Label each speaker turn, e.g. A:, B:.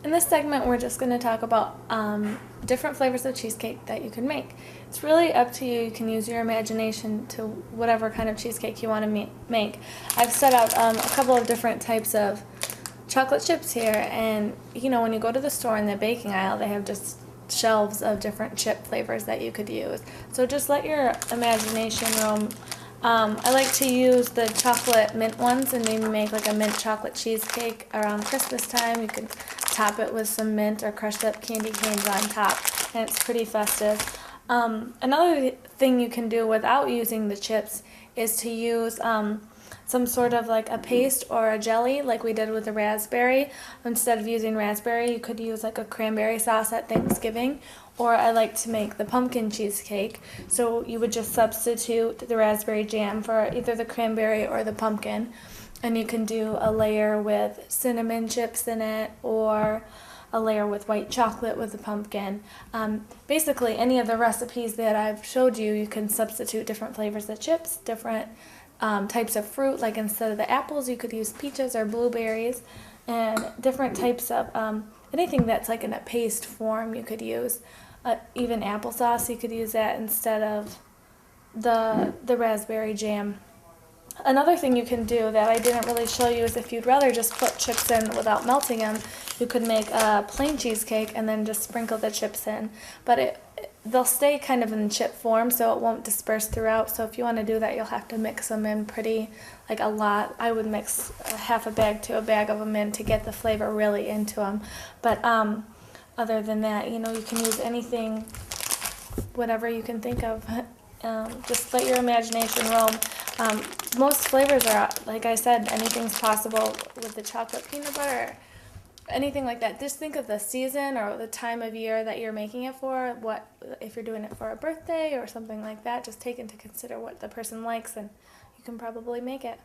A: In this segment, we're just going to talk about different flavors of cheesecake that you can make. It's really up to you. You can use your imagination to whatever kind of cheesecake you want to make. I've set out a couple of different types of chocolate chips here, and when you go to the store in the baking aisle, they have just shelves of different chip flavors that you could use. So just let your imagination roam. I like to use the chocolate mint ones and maybe make like a mint chocolate cheesecake around Christmas time. You can top it with some mint or crushed up candy canes on top, and it's pretty festive. Another thing you can do without using the chips is to use some sort of like a paste or a jelly like we did with the raspberry. Instead of using raspberry, you could use like a cranberry sauce at Thanksgiving, or I like to make the pumpkin cheesecake. So you would just substitute the raspberry jam for either the cranberry or the pumpkin, and you can do a layer with cinnamon chips in it or a layer with white chocolate with the pumpkin. Basically, any of the recipes that I've showed you, you can substitute different flavors of chips, different types of fruit. Like instead of the apples, you could use peaches or blueberries, and different types of anything that's like in a paste form you could use. Even applesauce, you could use that instead of the raspberry jam. Another thing you can do that I didn't really show you is if you'd rather just put chips in without melting them, you could make a plain cheesecake and then just sprinkle the chips in. But they'll stay kind of in chip form, so it won't disperse throughout. So if you want to do that, you'll have to mix them in pretty, like a lot. I would mix half a bag to a bag of them in to get the flavor really into them. But other than that, you can use anything, whatever you can think of. Just let your imagination roam. Most flavors are, like I said, anything's possible with the chocolate peanut butter, anything like that. Just think of the season or the time of year that you're making it for. What if you're doing it for a birthday or something like that, just take into consider what the person likes, and you can probably make it.